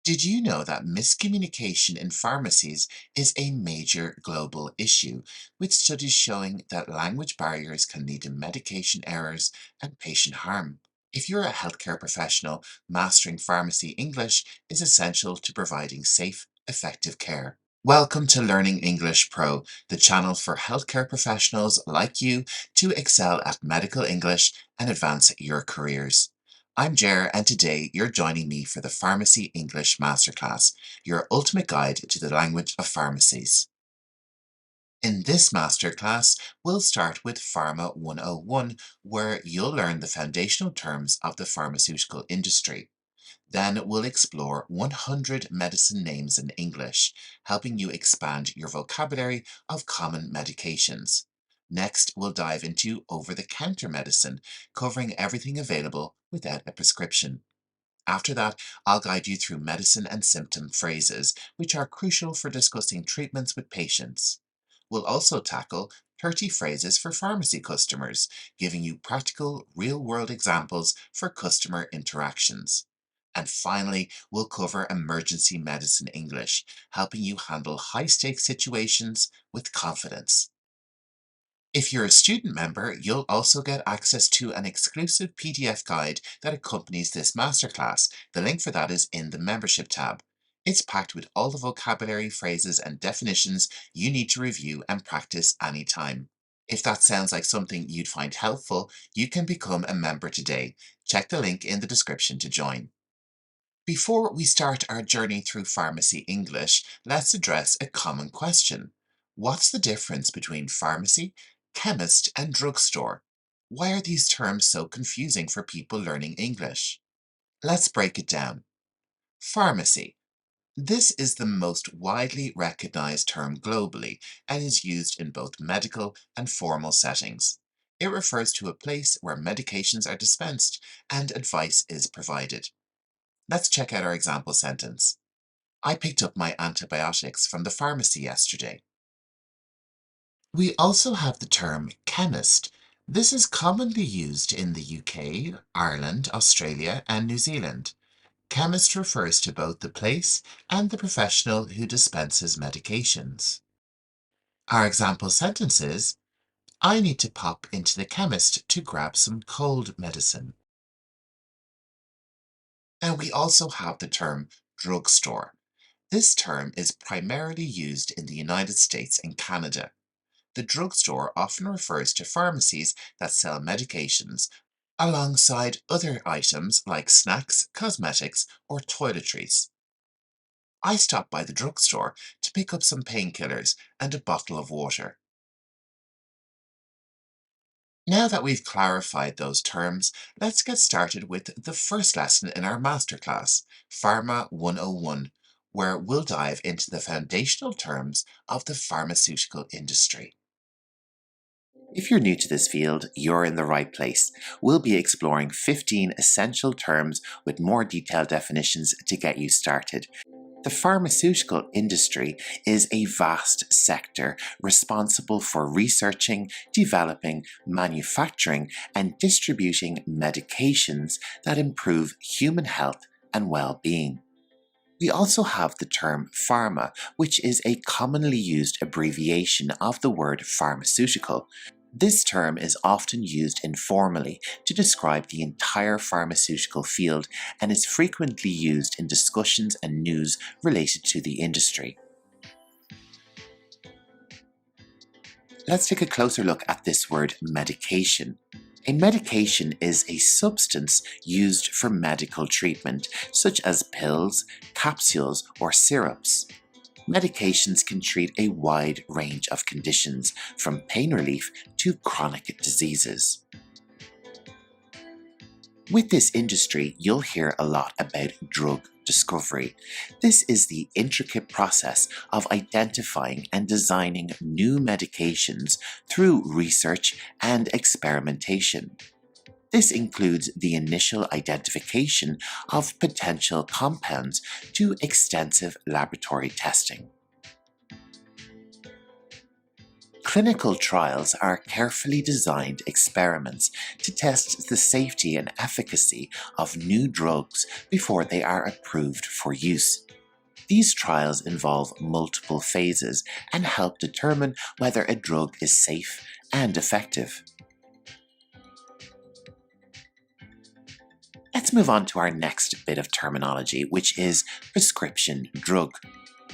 Did you know that miscommunication in pharmacies is a major global issue, with studies showing that language barriers can lead to medication errors and patient harm? If you're a healthcare professional, mastering pharmacy English is essential to providing safe, effective care. Welcome to Learning English Pro, the channel for healthcare professionals like you to excel at medical English and advance your careers. I'm Jer, and today you're joining me for the Pharmacy English Masterclass, your ultimate guide to the language of pharmacies. In this masterclass, we'll start with Pharma 101, where you'll learn the foundational terms of the pharmaceutical industry. Then we'll explore 100 medicine names in English, helping you expand your vocabulary of common medications. Next, we'll dive into over-the-counter medicine, covering everything available without a prescription. After that, I'll guide you through medicine and symptom phrases, which are crucial for discussing treatments with patients. We'll also tackle 30 phrases for pharmacy customers, giving you practical, real-world examples for customer interactions. And finally, we'll cover emergency medicine English, helping you handle high-stakes situations with confidence. If you're a student member, you'll also get access to an exclusive PDF guide that accompanies this masterclass. The link for that is in the membership tab. It's packed with all the vocabulary, phrases, and definitions you need to review and practice anytime. If that sounds like something you'd find helpful, you can become a member today. Check the link in the description to join. Before we start our journey through pharmacy English, let's address a common question. What's the difference between pharmacy, chemist, and drugstore? Why are these terms so confusing for people learning English? Let's break it down. Pharmacy. This is the most widely recognized term globally and is used in both medical and formal settings. It refers to a place where medications are dispensed and advice is provided. Let's check out our example sentence. I picked up my antibiotics from the pharmacy yesterday. We also have the term chemist. This is commonly used in the UK, Ireland, Australia, and New Zealand. Chemist refers to both the place and the professional who dispenses medications. Our example sentence is, I need to pop into the chemist to grab some cold medicine. And we also have the term drugstore. This term is primarily used in the United States and Canada. The drugstore often refers to pharmacies that sell medications alongside other items like snacks, cosmetics, or toiletries. I stopped by the drugstore to pick up some painkillers and a bottle of water. Now that we've clarified those terms, let's get started with the first lesson in our masterclass, Pharma 101, where we'll dive into the foundational terms of the pharmaceutical industry. If you're new to this field, you're in the right place. We'll be exploring 15 essential terms with more detailed definitions to get you started. The pharmaceutical industry is a vast sector responsible for researching, developing, manufacturing, and distributing medications that improve human health and well-being. We also have the term pharma, which is a commonly used abbreviation of the word pharmaceutical. This term is often used informally to describe the entire pharmaceutical field and is frequently used in discussions and news related to the industry. Let's take a closer look at this word medication. A medication is a substance used for medical treatment, such as pills, capsules, or syrups. Medications can treat a wide range of conditions, from pain relief to chronic diseases. With this industry, you'll hear a lot about drug discovery. This is the intricate process of identifying and designing new medications through research and experimentation. This includes the initial identification of potential compounds to extensive laboratory testing. Clinical trials are carefully designed experiments to test the safety and efficacy of new drugs before they are approved for use. These trials involve multiple phases and help determine whether a drug is safe and effective. Let's move on to our next bit of terminology, which is prescription drug.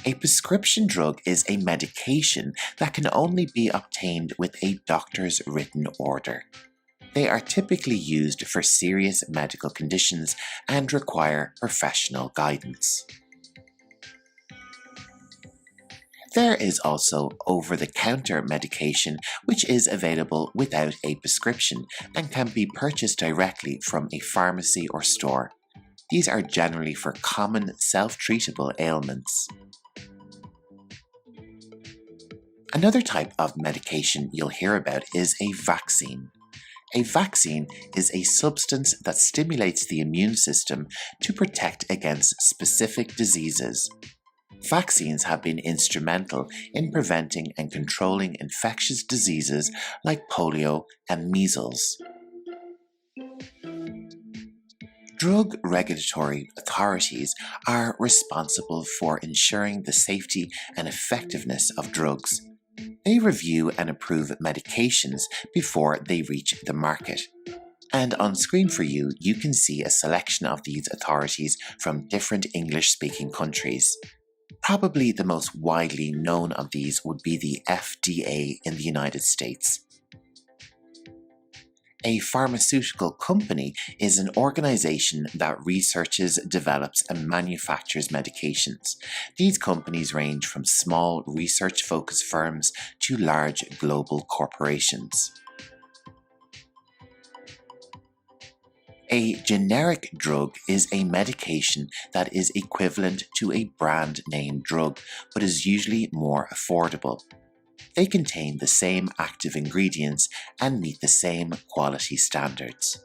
A prescription drug is a medication that can only be obtained with a doctor's written order. They are typically used for serious medical conditions and require professional guidance. There is also over-the-counter medication, which is available without a prescription and can be purchased directly from a pharmacy or store. These are generally for common self-treatable ailments. Another type of medication you'll hear about is a vaccine. A vaccine is a substance that stimulates the immune system to protect against specific diseases. Vaccines have been instrumental in preventing and controlling infectious diseases like polio and measles. Drug regulatory authorities are responsible for ensuring the safety and effectiveness of drugs. They review and approve medications before they reach the market. And on screen for you, you can see a selection of these authorities from different English-speaking countries. Probably the most widely known of these would be the FDA in the United States. A pharmaceutical company is an organization that researches, develops, and manufactures medications. These companies range from small research-focused firms to large global corporations. A generic drug is a medication that is equivalent to a brand name drug, but is usually more affordable. They contain the same active ingredients and meet the same quality standards.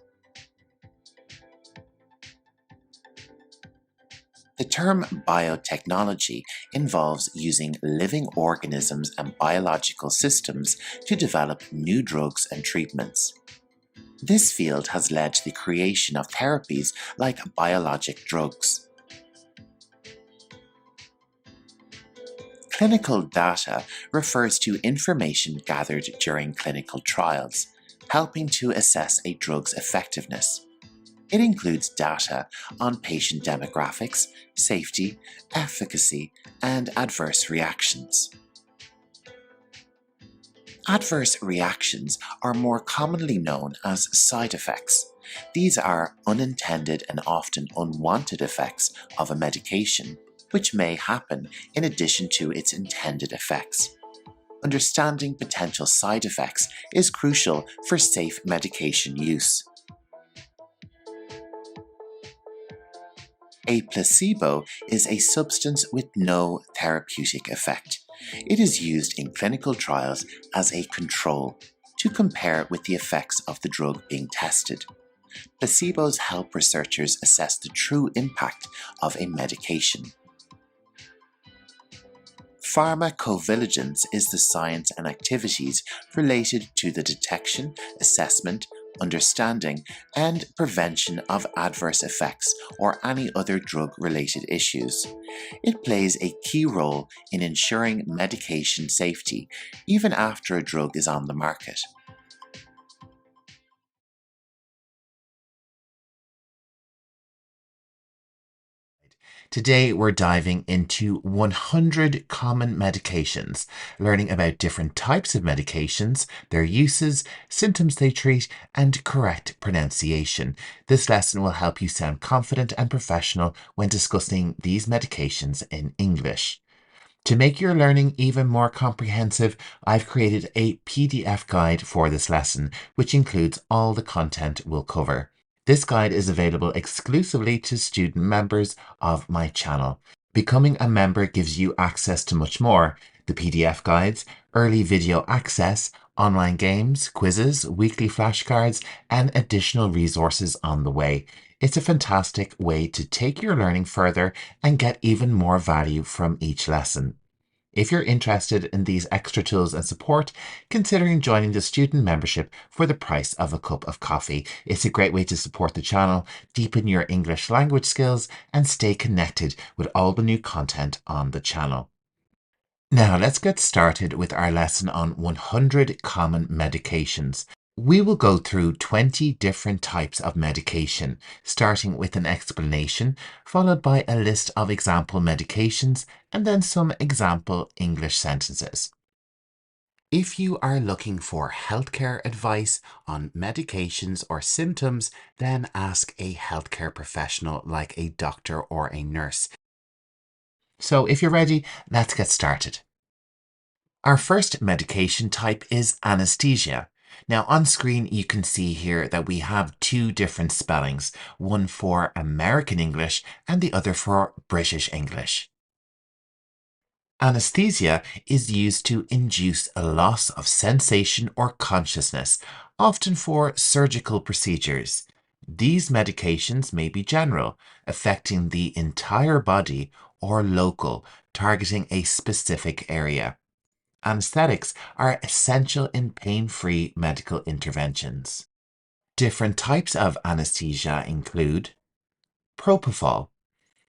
The term biotechnology involves using living organisms and biological systems to develop new drugs and treatments. This field has led to the creation of therapies like biologic drugs. Clinical data refers to information gathered during clinical trials, helping to assess a drug's effectiveness. It includes data on patient demographics, safety, efficacy, and adverse reactions. Adverse reactions are more commonly known as side effects. These are unintended and often unwanted effects of a medication, which may happen in addition to its intended effects. Understanding potential side effects is crucial for safe medication use. A placebo is a substance with no therapeutic effect. It is used in clinical trials as a control to compare with the effects of the drug being tested. Placebos help researchers assess the true impact of a medication. Pharmacovigilance is the science and activities related to the detection, assessment, understanding, and prevention of adverse effects or any other drug-related issues. It plays a key role in ensuring medication safety, even after a drug is on the market. Today, we're diving into 100 common medications, learning about different types of medications, their uses, symptoms they treat, and correct pronunciation. This lesson will help you sound confident and professional when discussing these medications in English. To make your learning even more comprehensive, I've created a PDF guide for this lesson, which includes all the content we'll cover. This guide is available exclusively to student members of my channel. Becoming a member gives you access to much more: the PDF guides, early video access, online games, quizzes, weekly flashcards, and additional resources on the way. It's a fantastic way to take your learning further and get even more value from each lesson. If you're interested in these extra tools and support, considering joining the student membership for the price of a cup of coffee. It's a great way to support the channel, deepen your English language skills, and stay connected with all the new content on the channel. Now let's get started with our lesson on 100 common medications. We will go through 20 different types of medication, starting with an explanation, followed by a list of example medications, and then some example English sentences. If you are looking for healthcare advice on medications or symptoms, then ask a healthcare professional like a doctor or a nurse. So if you're ready, let's get started. Our first medication type is anesthesia. Now on screen you can see here that we have two different spellings, one for American English and the other for British English. Anesthesia is used to induce a loss of sensation or consciousness, often for surgical procedures. These medications may be general, affecting the entire body, or local, targeting a specific area. Anesthetics are essential in pain-free medical interventions. Different types of anesthesia include propofol.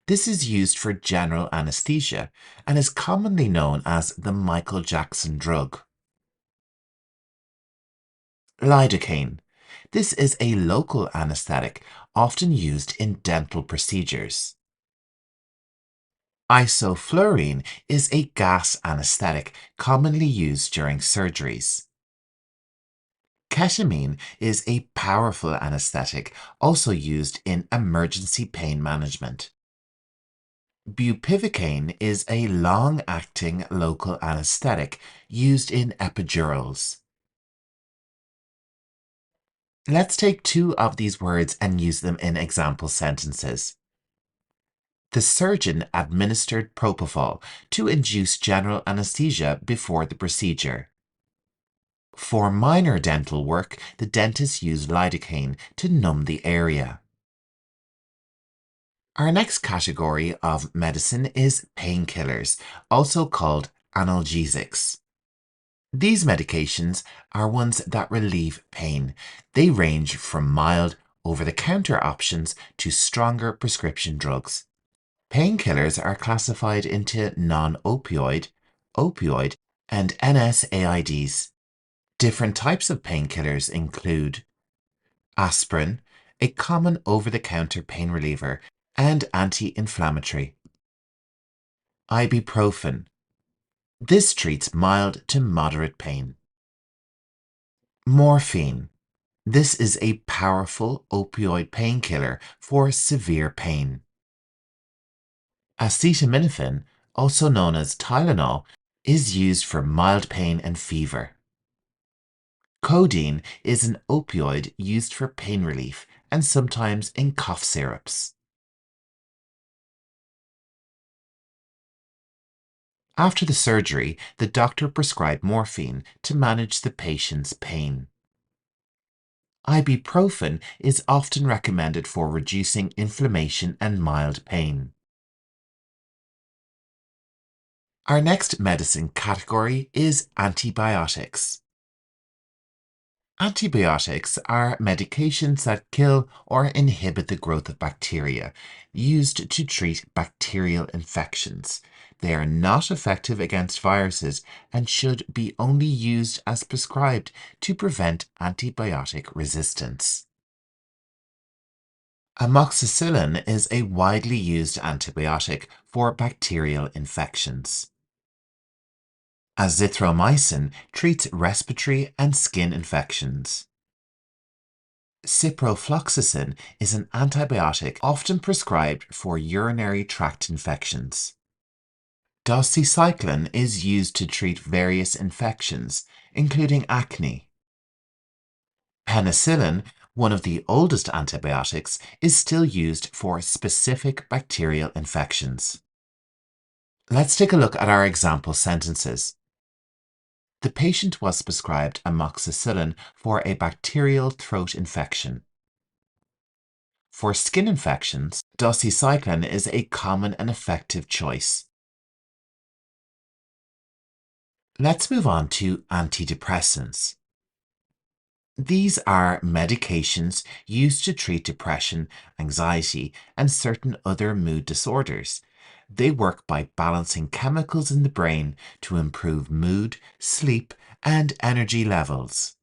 This is used for general anesthesia and is commonly known as the Michael Jackson drug. Lidocaine. This is a local anesthetic, often used in dental procedures. Isoflurane is a gas anesthetic commonly used during surgeries. Ketamine is a powerful anesthetic, also used in emergency pain management. Bupivacaine is a long-acting local anesthetic used in epidurals. Let's take two of these words and use them in example sentences. The surgeon administered propofol to induce general anesthesia before the procedure. For minor dental work, the dentist used lidocaine to numb the area. Our next category of medicine is painkillers, also called analgesics. These medications are ones that relieve pain. They range from mild, over-the-counter options to stronger prescription drugs. Painkillers are classified into non-opioid, opioid, and NSAIDs. Different types of painkillers include aspirin, a common over-the-counter pain reliever and anti-inflammatory. Ibuprofen. This treats mild to moderate pain. Morphine. This is a powerful opioid painkiller for severe pain. Acetaminophen, also known as Tylenol, is used for mild pain and fever. Codeine is an opioid used for pain relief and sometimes in cough syrups. After the surgery, the doctor prescribed morphine to manage the patient's pain. Ibuprofen is often recommended for reducing inflammation and mild pain. Our next medicine category is antibiotics. Antibiotics are medications that kill or inhibit the growth of bacteria, used to treat bacterial infections. They are not effective against viruses and should be only used as prescribed to prevent antibiotic resistance. Amoxicillin is a widely used antibiotic for bacterial infections. Azithromycin treats respiratory and skin infections. Ciprofloxacin is an antibiotic often prescribed for urinary tract infections. Doxycycline is used to treat various infections, including acne. Penicillin, one of the oldest antibiotics, is still used for specific bacterial infections. Let's take a look at our example sentences. The patient was prescribed amoxicillin for a bacterial throat infection. For skin infections, doxycycline is a common and effective choice. Let's move on to antidepressants. These are medications used to treat depression, anxiety, and certain other mood disorders. They work by balancing chemicals in the brain to improve mood, sleep, and energy levels.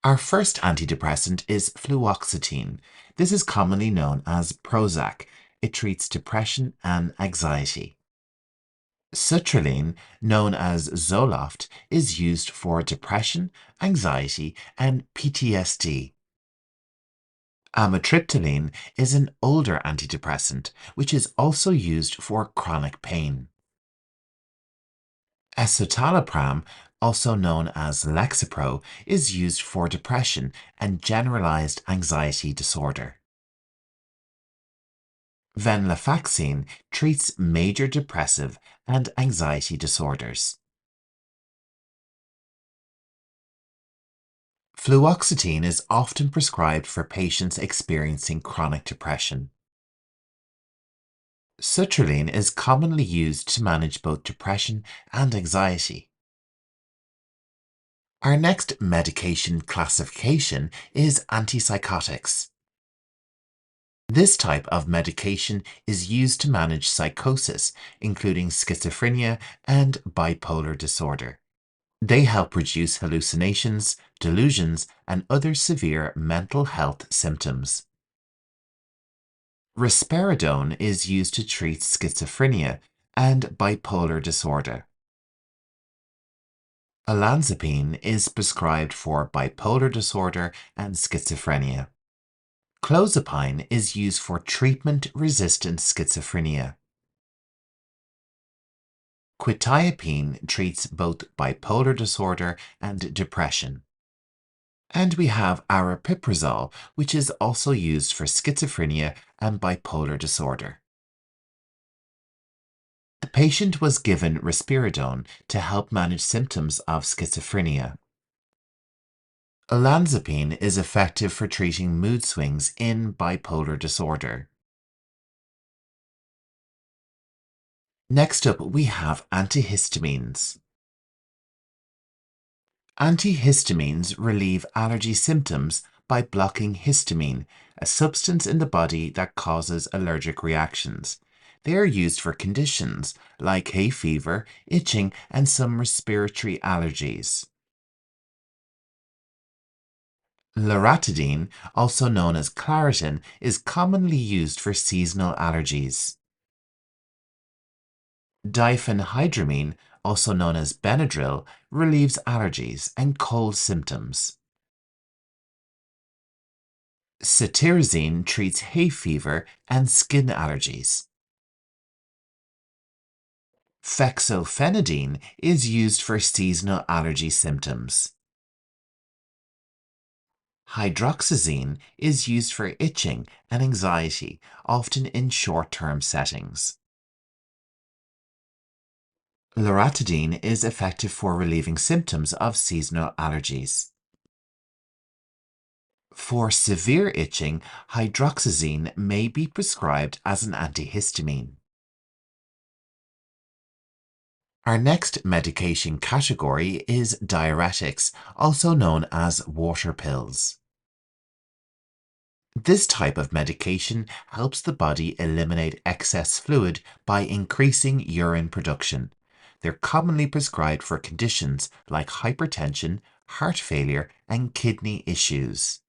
Our first antidepressant is fluoxetine. This is commonly known as Prozac. It treats depression and anxiety. Sertraline, known as Zoloft, is used for depression, anxiety, and PTSD. Amitriptyline is an older antidepressant, which is also used for chronic pain. Escitalopram, also known as Lexapro, is used for depression and generalized anxiety disorder. Venlafaxine treats major depressive and anxiety disorders. Fluoxetine is often prescribed for patients experiencing chronic depression. Sertraline is commonly used to manage both depression and anxiety. Our next medication classification is antipsychotics. This type of medication is used to manage psychosis, including schizophrenia and bipolar disorder. They help reduce hallucinations, delusions, and other severe mental health symptoms. Risperidone is used to treat schizophrenia and bipolar disorder. Olanzapine is prescribed for bipolar disorder and schizophrenia. Clozapine is used for treatment-resistant schizophrenia. Quetiapine treats both bipolar disorder and depression. And we have aripiprazole, which is also used for schizophrenia and bipolar disorder. The patient was given risperidone to help manage symptoms of schizophrenia. Olanzapine is effective for treating mood swings in bipolar disorder. Next up, we have antihistamines. Antihistamines relieve allergy symptoms by blocking histamine, a substance in the body that causes allergic reactions. They are used for conditions like hay fever, itching, and some respiratory allergies. Loratadine, also known as Claritin, is commonly used for seasonal allergies. Diphenhydramine, also known as Benadryl, relieves allergies and cold symptoms. Cetirizine treats hay fever and skin allergies. Fexofenadine is used for seasonal allergy symptoms. Hydroxyzine is used for itching and anxiety, often in short-term settings. Loratadine is effective for relieving symptoms of seasonal allergies. For severe itching, hydroxyzine may be prescribed as an antihistamine. Our next medication category is diuretics, also known as water pills. This type of medication helps the body eliminate excess fluid by increasing urine production. They're commonly prescribed for conditions like hypertension, heart failure, and kidney issues.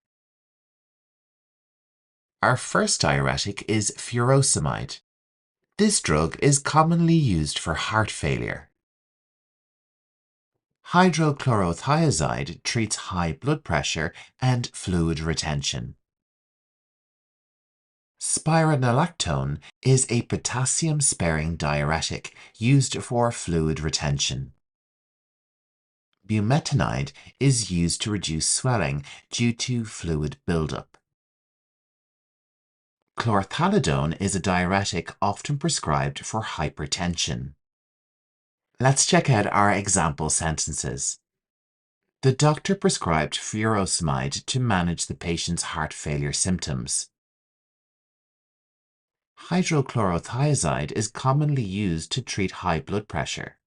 Our first diuretic is furosemide. This drug is commonly used for heart failure. Hydrochlorothiazide treats high blood pressure and fluid retention. Spironolactone is a potassium-sparing diuretic used for fluid retention. Bumetanide is used to reduce swelling due to fluid buildup. Chlorthalidone is a diuretic often prescribed for hypertension. Let's check out our example sentences. The doctor prescribed furosemide to manage the patient's heart failure symptoms. Hydrochlorothiazide is commonly used to treat high blood pressure.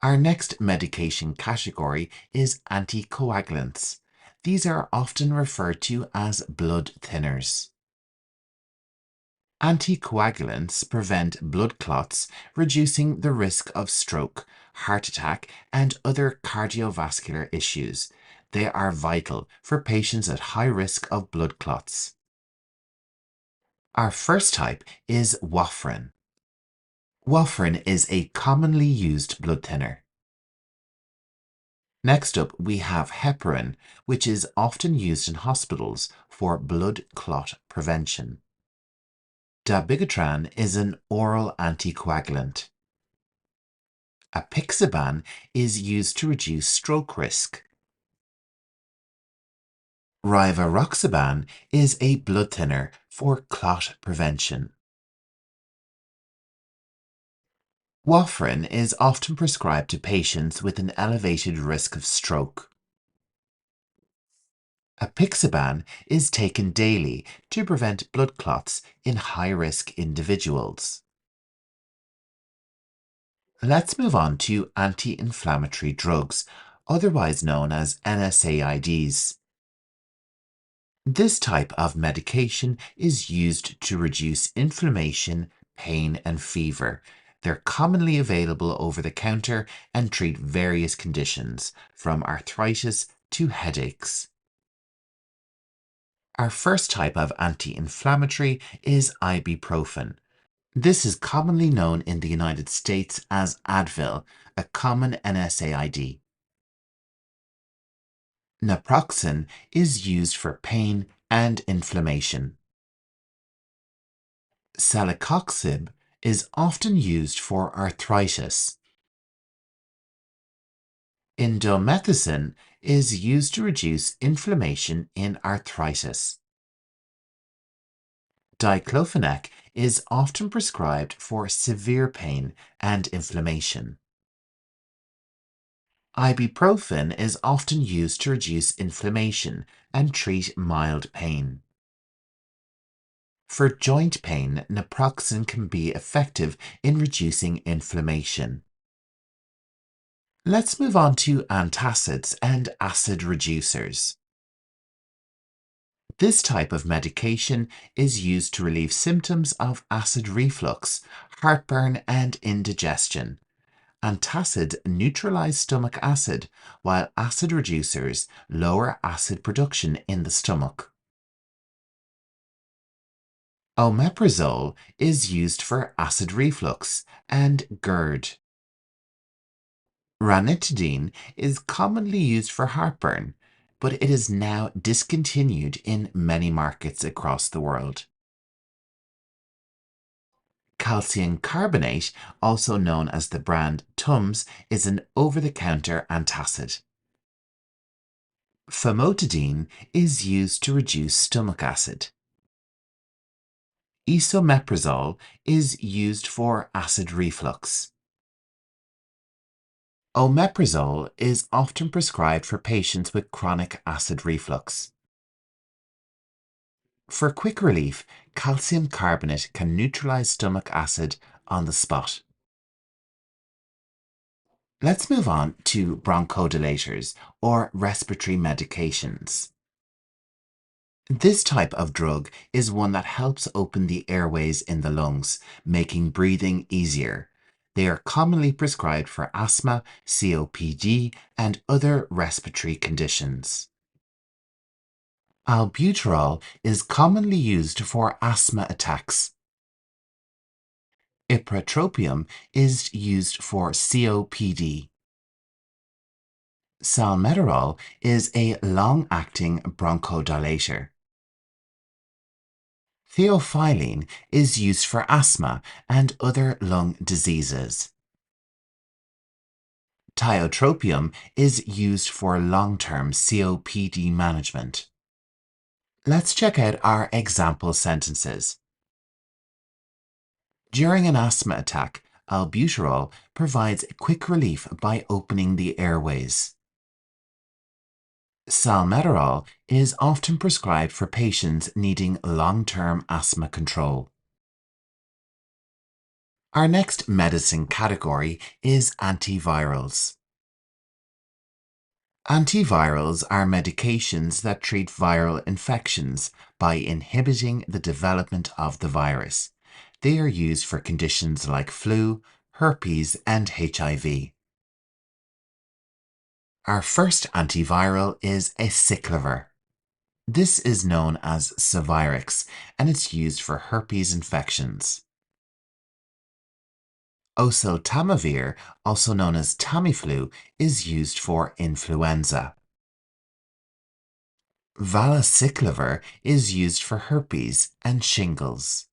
Our next medication category is anticoagulants. These are often referred to as blood thinners. Anticoagulants prevent blood clots, reducing the risk of stroke, heart attack, and other cardiovascular issues. They are vital for patients at high risk of blood clots. Our first type is warfarin. Warfarin is a commonly used blood thinner. Next up, we have heparin, which is often used in hospitals for blood clot prevention. Dabigatran is an oral anticoagulant. Apixaban is used to reduce stroke risk. Rivaroxaban is a blood thinner for clot prevention. Warfarin is often prescribed to patients with an elevated risk of stroke. Apixaban is taken daily to prevent blood clots in high-risk individuals. Let's move on to anti-inflammatory drugs, otherwise known as NSAIDs. This type of medication is used to reduce inflammation, pain, and fever. They're commonly available over the counter and treat various conditions, from arthritis to headaches. Our first type of anti-inflammatory is ibuprofen. This is commonly known in the United States as Advil, a common NSAID. Naproxen is used for pain and inflammation. Celecoxib is often used for arthritis. Indomethacin is used to reduce inflammation in arthritis. Diclofenac is often prescribed for severe pain and inflammation. Ibuprofen is often used to reduce inflammation and treat mild pain. For joint pain, naproxen can be effective in reducing inflammation. Let's move on to antacids and acid reducers. This type of medication is used to relieve symptoms of acid reflux, heartburn, and indigestion. Antacids neutralize stomach acid, while acid reducers lower acid production in the stomach. Omeprazole is used for acid reflux and GERD. Ranitidine is commonly used for heartburn, but it is now discontinued in many markets across the world. Calcium carbonate, also known as the brand Tums, is an over-the-counter antacid. Famotidine is used to reduce stomach acid. Esomeprazole is used for acid reflux. Omeprazole is often prescribed for patients with chronic acid reflux. For quick relief, calcium carbonate can neutralize stomach acid on the spot. Let's move on to bronchodilators, or respiratory medications. This type of drug is one that helps open the airways in the lungs, making breathing easier. They are commonly prescribed for asthma, COPD, and other respiratory conditions. Albuterol is commonly used for asthma attacks. Ipratropium is used for COPD. Salmeterol is a long-acting bronchodilator. Theophylline is used for asthma and other lung diseases. Tiotropium is used for long-term COPD management. Let's check out our example sentences. During an asthma attack, albuterol provides quick relief by opening the airways. Salmeterol is often prescribed for patients needing long-term asthma control. Our next medicine category is antivirals. Antivirals are medications that treat viral infections by inhibiting the development of the virus. They are used for conditions like flu, herpes, and HIV. Our first antiviral is acyclovir. This is known as Civirix, and it's used for herpes infections. Oseltamivir, also known as Tamiflu, is used for influenza. Valacyclovir is used for herpes and shingles.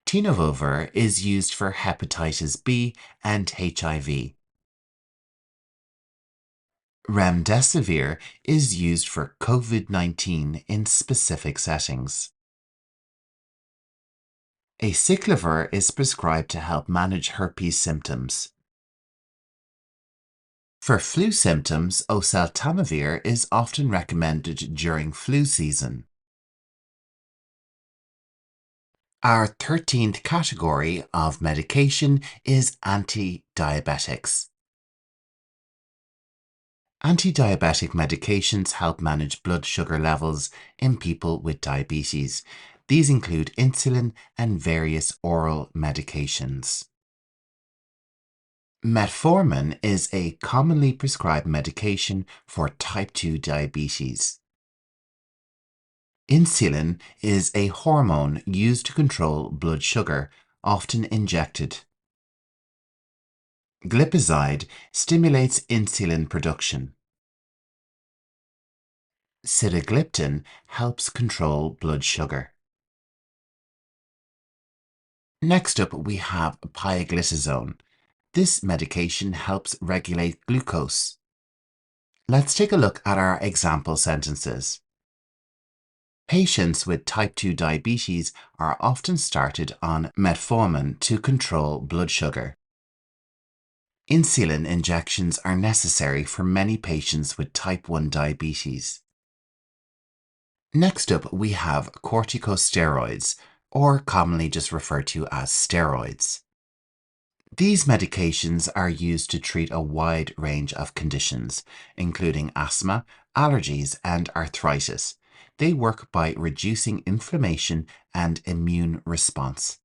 Tenofovir is used for hepatitis B and HIV. Remdesivir is used for COVID-19 in specific settings. Acyclovir is prescribed to help manage herpes symptoms. For flu symptoms, oseltamivir is often recommended during flu season. Our 13th category of medication is anti-diabetics. Anti-diabetic medications help manage blood sugar levels in people with diabetes. These include insulin and various oral medications. Metformin is a commonly prescribed medication for type 2 diabetes. Insulin is a hormone used to control blood sugar, often injected. Glipizide stimulates insulin production. Sitagliptin helps control blood sugar. Next up, we have pioglitazone. This medication helps regulate glucose. Let's take a look at our example sentences. Patients with type 2 diabetes are often started on metformin to control blood sugar. Insulin injections are necessary for many patients with type 1 diabetes. Next up, we have corticosteroids, or commonly just referred to as steroids. These medications are used to treat a wide range of conditions, including asthma, allergies, and arthritis. They work by reducing inflammation and immune response.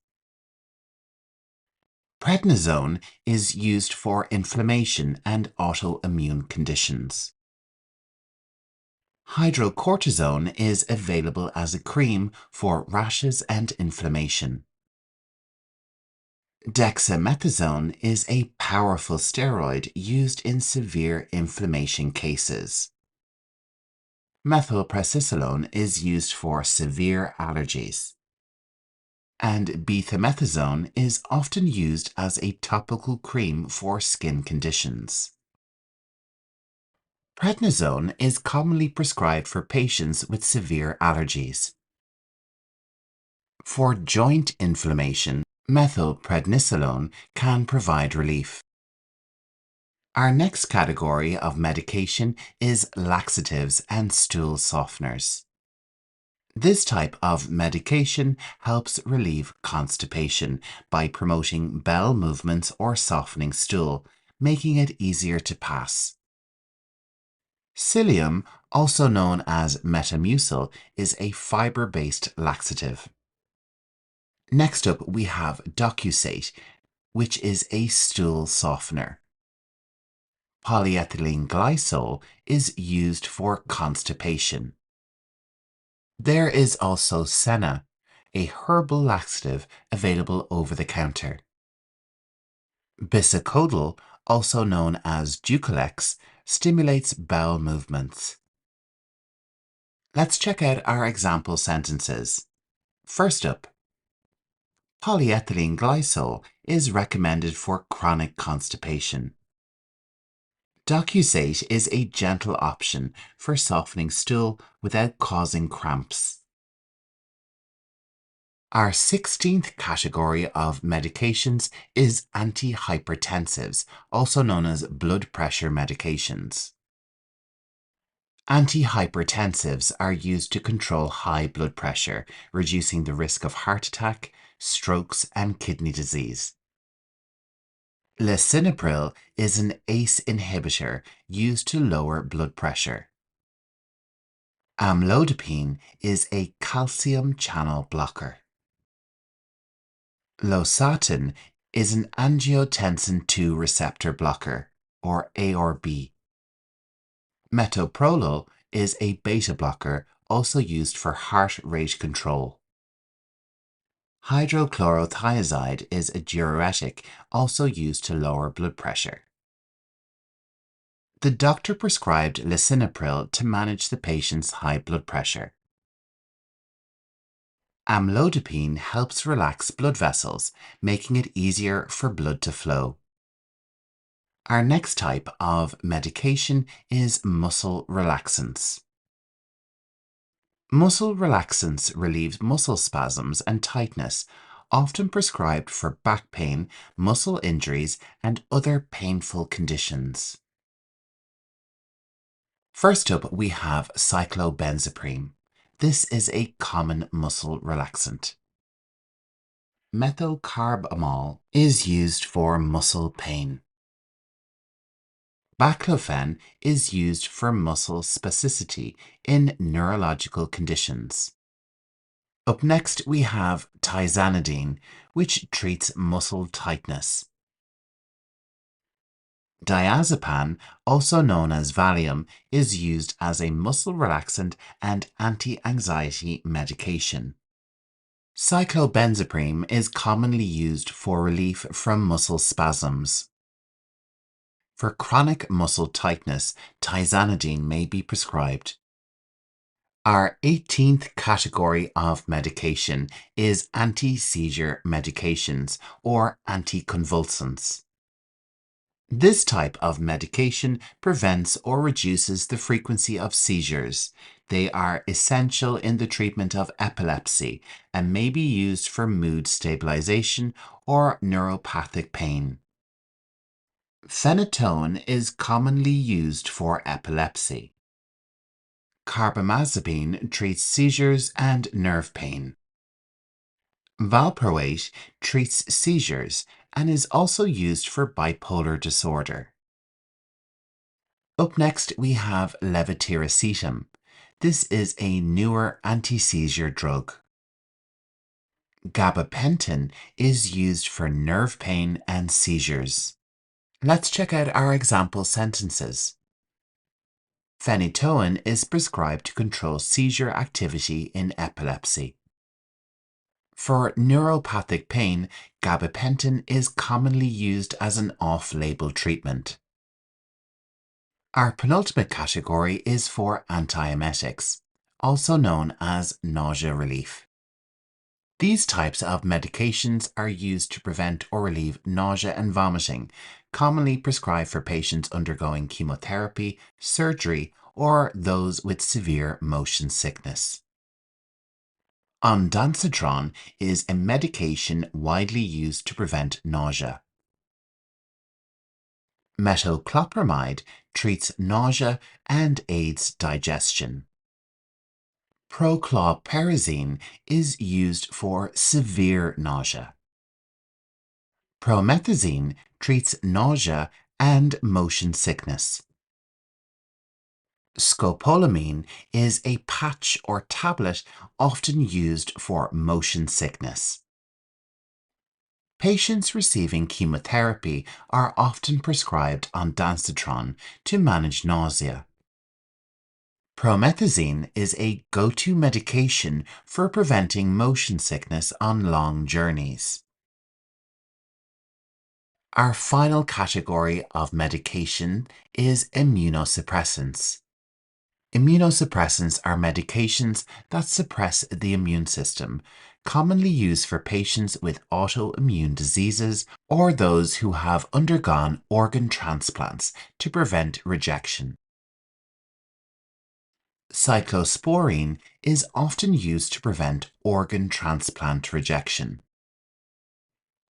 Prednisone is used for inflammation and autoimmune conditions. Hydrocortisone is available as a cream for rashes and inflammation. Dexamethasone is a powerful steroid used in severe inflammation cases. Methylprednisolone is used for severe allergies. And betamethasone is often used as a topical cream for skin conditions. Prednisone is commonly prescribed for patients with severe allergies. For joint inflammation, methylprednisolone can provide relief. Our next category of medication is laxatives and stool softeners. This type of medication helps relieve constipation by promoting bowel movements or softening stool, making it easier to pass. Psyllium, also known as Metamucil, is a fiber-based laxative. Next up, we have Docusate, which is a stool softener. Polyethylene glycol is used for constipation. There is also Senna, a herbal laxative available over the counter. Bisacodyl, also known as Ducalex, stimulates bowel movements. Let's check out our example sentences. First up, polyethylene glycol is recommended for chronic constipation. Docusate is a gentle option for softening stool without causing cramps. Our 16th category of medications is antihypertensives, also known as blood pressure medications. Antihypertensives are used to control high blood pressure, reducing the risk of heart attack, strokes, and kidney disease. Lisinopril is an ACE inhibitor used to lower blood pressure. Amlodipine is a calcium channel blocker. Losartan is an angiotensin II receptor blocker, or A or B. Metoprolol is a beta blocker also used for heart rate control. Hydrochlorothiazide is a diuretic also used to lower blood pressure. The doctor prescribed lisinopril to manage the patient's high blood pressure. Amlodipine helps relax blood vessels, making it easier for blood to flow. Our next type of medication is muscle relaxants. Muscle relaxants relieve muscle spasms and tightness, often prescribed for back pain, muscle injuries, and other painful conditions. First up, we have cyclobenzaprine. This is a common muscle relaxant. Methocarbamol is used for muscle pain. Baclofen is used for muscle spasticity in neurological conditions. Up next, we have tizanidine, which treats muscle tightness. Diazepam, also known as Valium, is used as a muscle relaxant and anti-anxiety medication. Cyclobenzaprine is commonly used for relief from muscle spasms. For chronic muscle tightness, tizanidine may be prescribed. Our 18th category of medication is anti-seizure medications or anticonvulsants. This type of medication prevents or reduces the frequency of seizures. They are essential in the treatment of epilepsy and may be used for mood stabilization or neuropathic pain. Phenytoin is commonly used for epilepsy. Carbamazepine treats seizures and nerve pain. Valproate treats seizures and is also used for bipolar disorder. Up next, we have levetiracetam. This is a newer anti-seizure drug. Gabapentin is used for nerve pain and seizures. Let's check out our example sentences. Phenytoin is prescribed to control seizure activity in epilepsy. For neuropathic pain, gabapentin is commonly used as an off-label treatment. Our penultimate category is for antiemetics, also known as nausea relief. These types of medications are used to prevent or relieve nausea and vomiting, commonly prescribed for patients undergoing chemotherapy, surgery, or those with severe motion sickness. Ondansetron is a medication widely used to prevent nausea. Metoclopramide treats nausea and aids digestion. Prochlorperazine is used for severe nausea. Promethazine treats nausea and motion sickness. Scopolamine is a patch or tablet often used for motion sickness. Patients receiving chemotherapy are often prescribed ondansetron to manage nausea. Promethazine is a go-to medication for preventing motion sickness on long journeys. Our final category of medication is immunosuppressants. Immunosuppressants are medications that suppress the immune system, commonly used for patients with autoimmune diseases or those who have undergone organ transplants to prevent rejection. Cyclosporine is often used to prevent organ transplant rejection.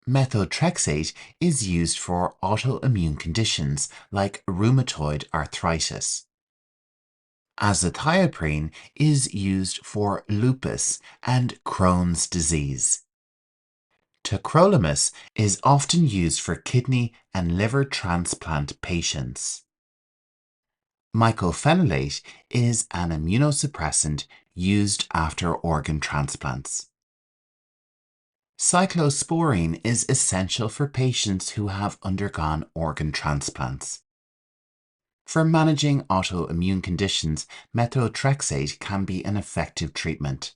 Methotrexate is used for autoimmune conditions like rheumatoid arthritis. Azathioprine is used for lupus and Crohn's disease. Tacrolimus is often used for kidney and liver transplant patients. Mycophenolate is an immunosuppressant used after organ transplants. Cyclosporine is essential for patients who have undergone organ transplants. For managing autoimmune conditions, methotrexate can be an effective treatment.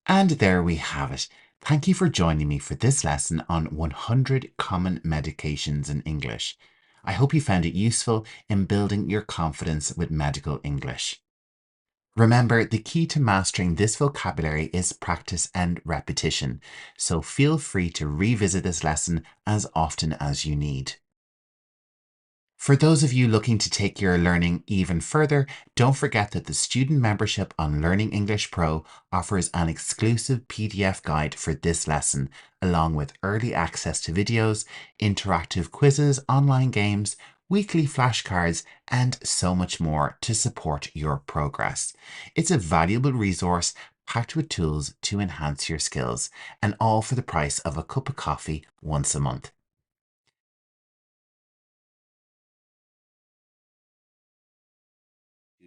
And there we have it. Thank you for joining me for this lesson on 100 common medications in English. I hope you found it useful in building your confidence with medical English. Remember, the key to mastering this vocabulary is practice and repetition, so feel free to revisit this lesson as often as you need. For those of you looking to take your learning even further, don't forget that the student membership on Learning English Pro offers an exclusive PDF guide for this lesson, along with early access to videos, interactive quizzes, online games, weekly flashcards, and so much more to support your progress. It's a valuable resource packed with tools to enhance your skills, and all for the price of a cup of coffee once a month.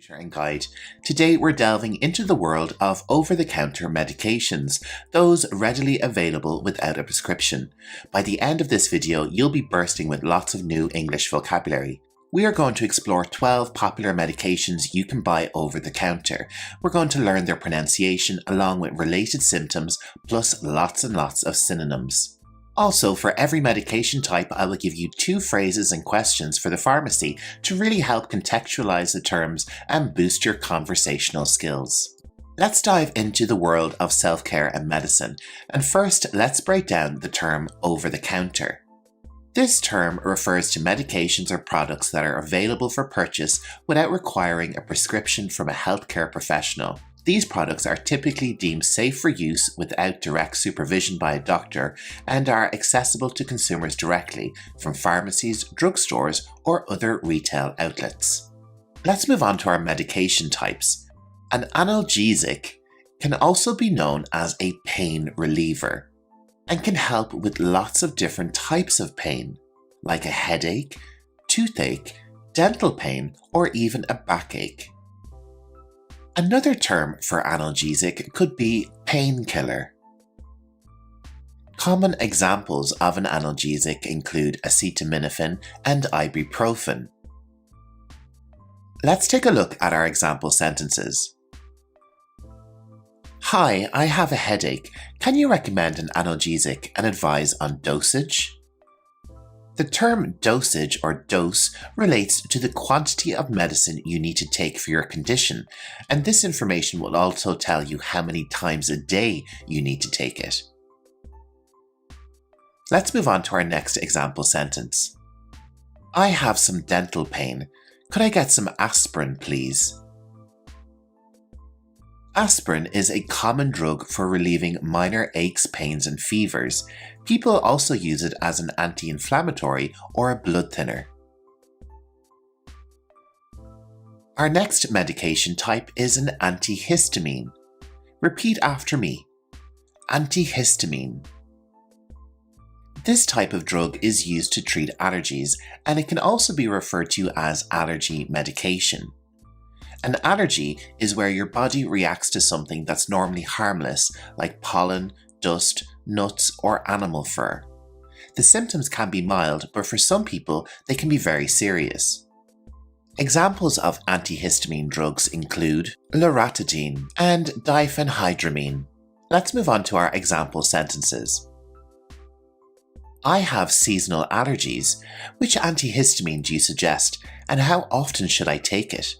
And guide. Today we're delving into the world of over-the-counter medications, those readily available without a prescription. By the end of this video, you'll be bursting with lots of new English vocabulary. We are going to explore 12 popular medications you can buy over the counter. We're going to learn their pronunciation along with related symptoms, plus lots and lots of synonyms. Also, for every medication type, I will give you 2 phrases and questions for the pharmacy to really help contextualize the terms and boost your conversational skills. Let's dive into the world of self-care and medicine. And first, let's break down the term over-the-counter. This term refers to medications or products that are available for purchase without requiring a prescription from a healthcare professional. These products are typically deemed safe for use without direct supervision by a doctor and are accessible to consumers directly from pharmacies, drugstores, or other retail outlets. Let's move on to our medication types. An analgesic can also be known as a pain reliever and can help with lots of different types of pain, like a headache, toothache, dental pain, or even a backache. Another term for analgesic could be painkiller. Common examples of an analgesic include acetaminophen and ibuprofen. Let's take a look at our example sentences. Hi, I have a headache. Can you recommend an analgesic and advise on dosage? The term dosage or dose relates to the quantity of medicine you need to take for your condition, and this information will also tell you how many times a day you need to take it. Let's move on to our next example sentence. I have some dental pain. Could I get some aspirin, please? Aspirin is a common drug for relieving minor aches, pains, and fevers. People also use it as an anti-inflammatory or a blood thinner. Our next medication type is an antihistamine. Repeat after me. Antihistamine. This type of drug is used to treat allergies, and it can also be referred to as allergy medication. An allergy is where your body reacts to something that's normally harmless, like pollen, dust, nuts, or animal fur. The symptoms can be mild, but for some people, they can be very serious. Examples of antihistamine drugs include loratadine and diphenhydramine. Let's move on to our example sentences. I have seasonal allergies. Which antihistamine do you suggest, and how often should I take it?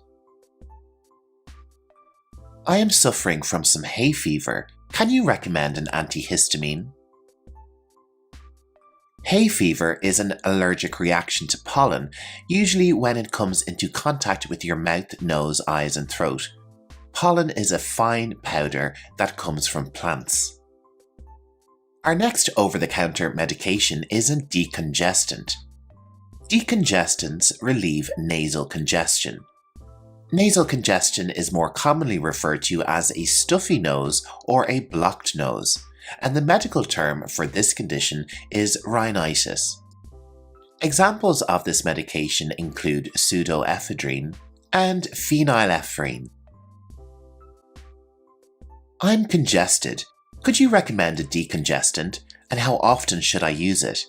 I am suffering from some hay fever. Can you recommend an antihistamine? Hay fever is an allergic reaction to pollen, usually when it comes into contact with your mouth, nose, eyes, and throat. Pollen is a fine powder that comes from plants. Our next over-the-counter medication is a decongestant. Decongestants relieve nasal congestion. Nasal congestion is more commonly referred to as a stuffy nose or a blocked nose. and the medical term for this condition is rhinitis. Examples of this medication include pseudoephedrine and phenylephrine. I'm congested. Could you recommend a decongestant, and how often should I use it?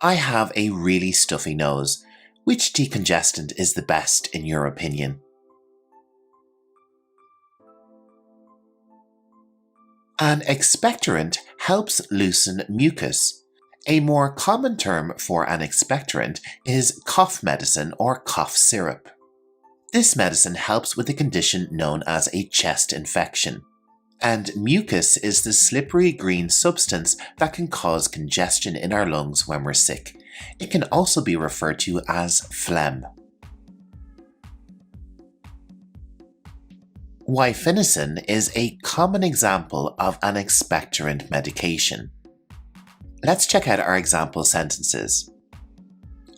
I have a really stuffy nose. Which decongestant is the best in your opinion? An expectorant helps loosen mucus. A more common term for an expectorant is cough medicine or cough syrup. This medicine helps with a condition known as a chest infection. And mucus is the slippery green substance that can cause congestion in our lungs when we're sick. It can also be referred to as phlegm. Guaifenesin is a common example of an expectorant medication. Let's check out our example sentences.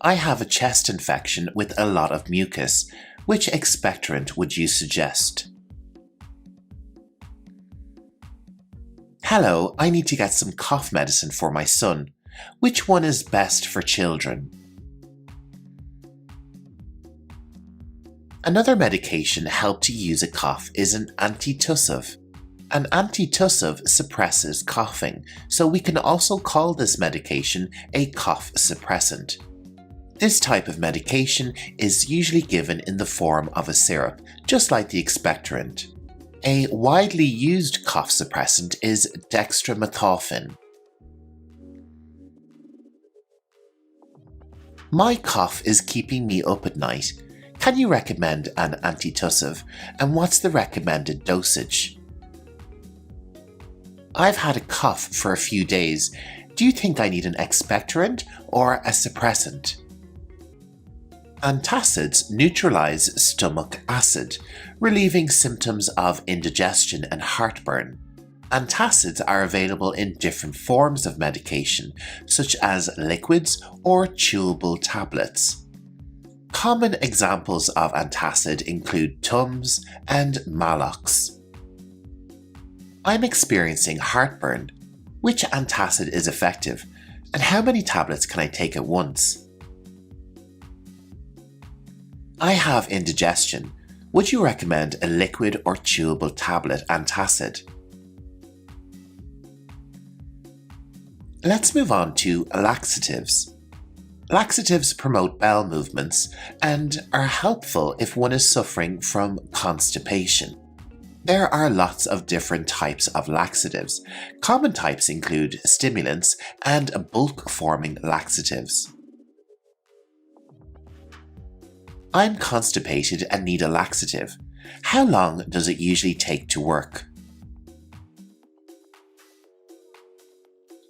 I have a chest infection with a lot of mucus. Which expectorant would you suggest? Hello, I need to get some cough medicine for my son. Which one is best for children? Another medication helped to use a cough is an antitussive. An antitussive suppresses coughing, so we can also call this medication a cough suppressant. This type of medication is usually given in the form of a syrup, just like the expectorant. A widely used cough suppressant is dextromethorphan. My cough is keeping me up at night. Can you recommend an antitussive, and what's the recommended dosage? I've had a cough for a few days. Do you think I need an expectorant or a suppressant? Antacids neutralize stomach acid, relieving symptoms of indigestion and heartburn. Antacids are available in different forms of medication, such as liquids or chewable tablets. Common examples of antacid include Tums and Malox. I'm experiencing heartburn. Which antacid is effective, and how many tablets can I take at once? I have indigestion. Would you recommend a liquid or chewable tablet antacid? Let's move on to laxatives. Laxatives promote bowel movements and are helpful if one is suffering from constipation. There are lots of different types of laxatives. Common types include stimulants and bulk-forming laxatives. I'm constipated and need a laxative. How long does it usually take to work?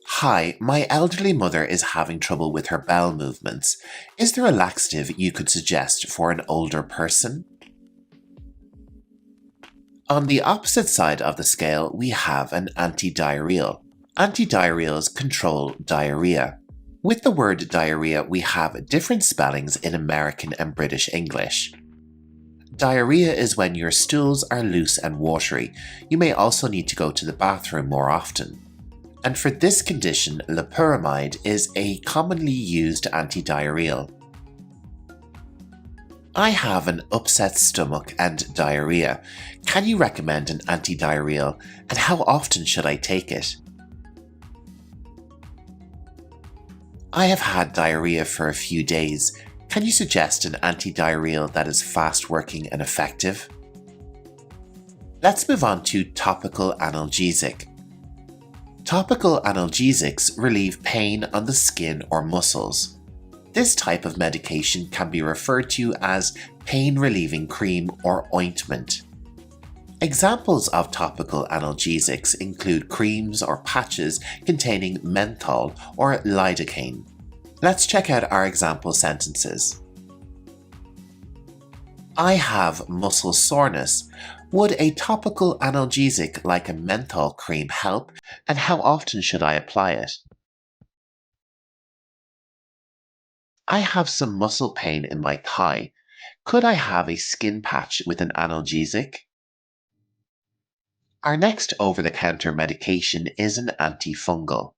Hi, my elderly mother is having trouble with her bowel movements. Is there a laxative you could suggest for an older person? On the opposite side of the scale, we have an antidiarrheal. Antidiarrheals control diarrhea. With the word diarrhea, we have different spellings in American and British English. Diarrhea is when your stools are loose and watery. You may also need to go to the bathroom more often. And for this condition, loperamide is a commonly used antidiarrheal. I have an upset stomach and diarrhea. Can you recommend an antidiarrheal, and how often should I take it? I have had diarrhea for a few days. Can you suggest an antidiarrheal that is fast-working and effective? Let's move on to topical analgesic. Topical analgesics relieve pain on the skin or muscles. This type of medication can be referred to as pain-relieving cream or ointment. Examples of topical analgesics include creams or patches containing menthol or lidocaine. Let's check out our example sentences. I have muscle soreness. Would a topical analgesic like a menthol cream help, and how often should I apply it? I have some muscle pain in my thigh. Could I have a skin patch with an analgesic? Our next over-the-counter medication is an antifungal.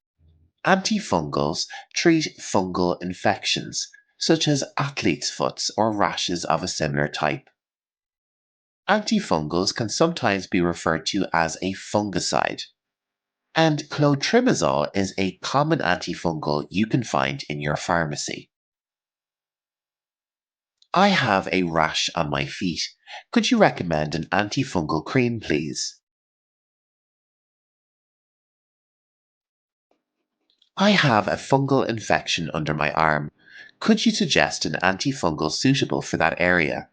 Antifungals treat fungal infections, such as athlete's foots or rashes of a similar type. Antifungals can sometimes be referred to as a fungicide, and clotrimazole is a common antifungal you can find in your pharmacy. I have a rash on my feet. Could you recommend an antifungal cream, please? I have a fungal infection under my arm. Could you suggest an antifungal suitable for that area?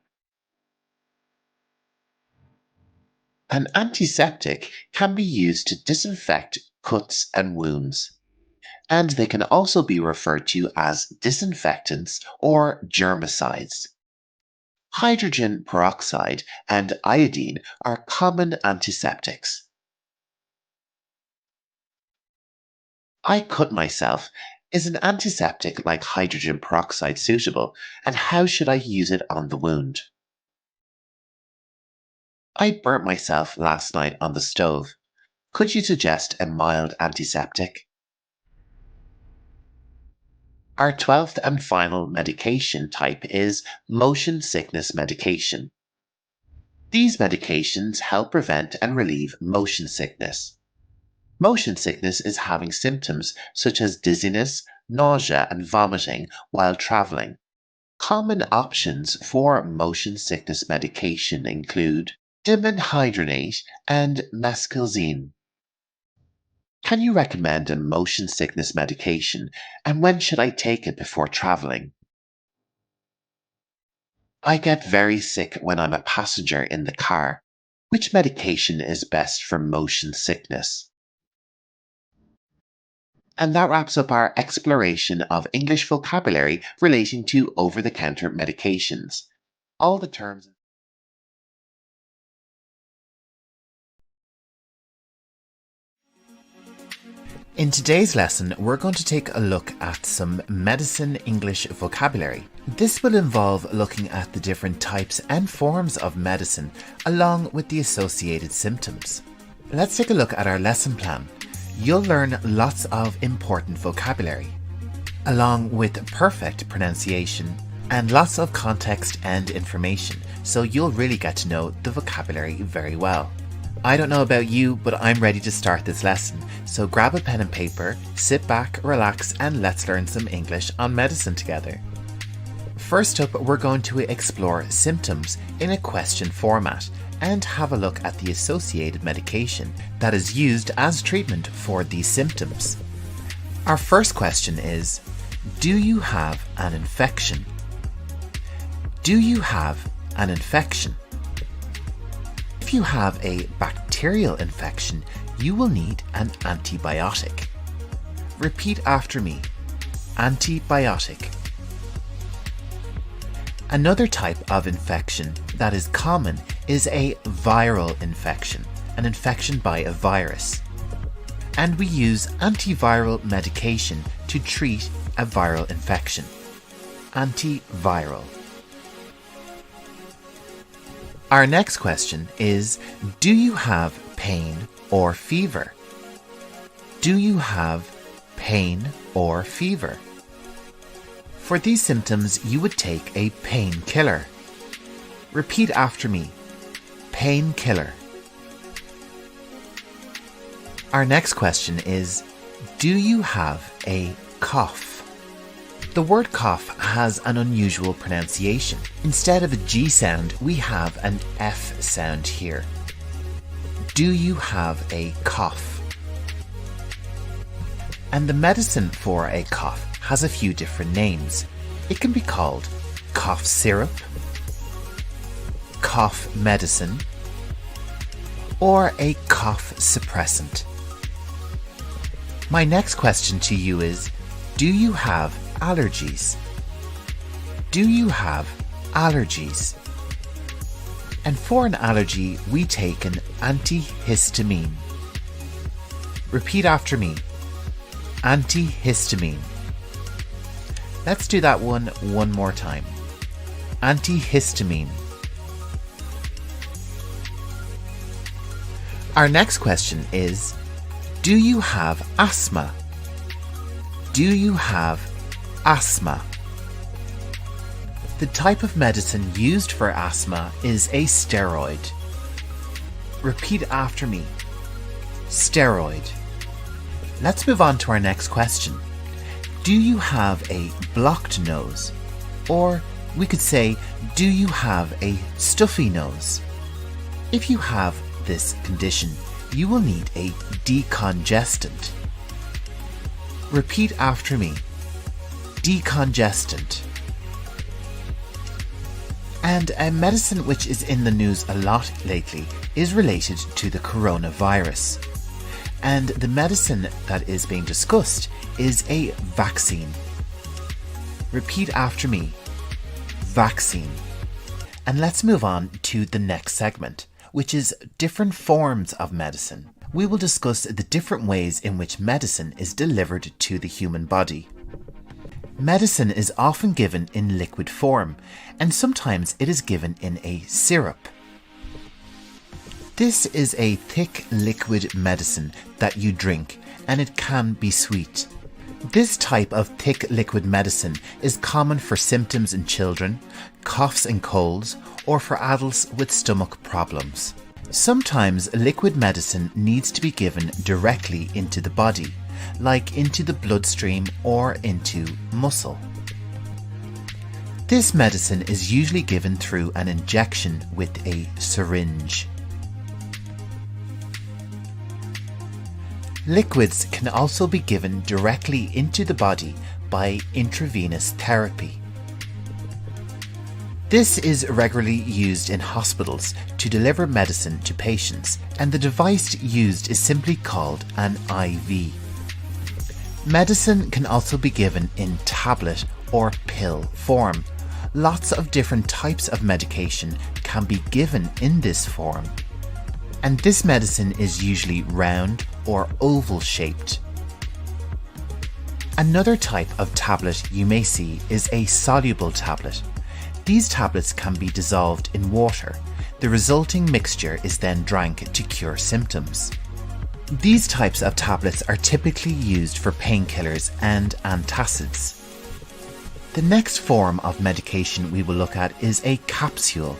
An antiseptic can be used to disinfect cuts and wounds, and they can also be referred to as disinfectants or germicides. Hydrogen peroxide and iodine are common antiseptics. I cut myself. Is an antiseptic like hydrogen peroxide suitable, and how should I use it on the wound? I burnt myself last night on the stove. Could you suggest a mild antiseptic? Our 12th and final medication type is motion sickness medication. These medications help prevent and relieve motion sickness. Motion sickness is having symptoms such as dizziness, nausea, and vomiting while traveling. Common options for motion sickness medication include dimenhydrinate and mescalzine. Can you recommend a motion sickness medication, and when should I take it before traveling? I get very sick when I'm a passenger in the car. Which medication is best for motion sickness? And that wraps up our exploration of English vocabulary relating to over-the-counter medications. All the terms. In today's lesson, we're going to take a look at some medicine English vocabulary. This will involve looking at the different types and forms of medicine, along with the associated symptoms. Let's take a look at our lesson plan. You'll learn lots of important vocabulary, along with perfect pronunciation and lots of context and information, so you'll really get to know the vocabulary very well. I don't know about you, but I'm ready to start this lesson, so grab a pen and paper, sit back, relax, and let's learn some English on medicine together. First up, we're going to explore symptoms in a question format and have a look at the associated medication that is used as treatment for these symptoms. Our first question is, do you have an infection? Do you have an infection? If you have a bacterial infection, you will need an antibiotic. Repeat after me. Antibiotic. Another type of infection that is common is a viral infection, an infection by a virus. And we use antiviral medication to treat a viral infection. Antiviral. Our next question is, do you have pain or fever? Do you have pain or fever? For these symptoms, you would take a painkiller. Repeat after me. Painkiller. Our next question is, do you have a cough? The word cough has an unusual pronunciation. Instead of a G sound, we have an F sound here. Do you have a cough? And the medicine for a cough has a few different names. It can be called cough syrup, cough medicine, or a cough suppressant. My next question to you is, do you have allergies? Do you have allergies? And for an allergy, we take an antihistamine. Repeat after me. Antihistamine. Let's do that one more time. Antihistamine. Our next question is, do you have asthma? Do you have asthma? The type of medicine used for asthma is a steroid. Repeat after me. Steroid. Let's move on to our next question. Do you have a blocked nose? Or we could say, do you have a stuffy nose? If you have this condition, you will need a decongestant. Repeat after me. Decongestant. And a medicine which is in the news a lot lately is related to the coronavirus. And the medicine that is being discussed is a vaccine. Repeat after me. Vaccine. And let's move on to the next segment, which is different forms of medicine. We will discuss the different ways in which medicine is delivered to the human body. Medicine is often given in liquid form, and sometimes it is given in a syrup. This is a thick liquid medicine that you drink, and it can be sweet. This type of thick liquid medicine is common for symptoms in children, coughs and colds, or for adults with stomach problems. Sometimes liquid medicine needs to be given directly into the body, like into the bloodstream or into muscle. This medicine is usually given through an injection with a syringe. Liquids can also be given directly into the body by intravenous therapy. This is regularly used in hospitals to deliver medicine to patients, and the device used is simply called an IV. Medicine can also be given in tablet or pill form. Lots of different types of medication can be given in this form. And this medicine is usually round or oval shaped. Another type of tablet you may see is a soluble tablet. These tablets can be dissolved in water. The resulting mixture is then drank to cure symptoms. These types of tablets are typically used for painkillers and antacids. The next form of medication we will look at is a capsule.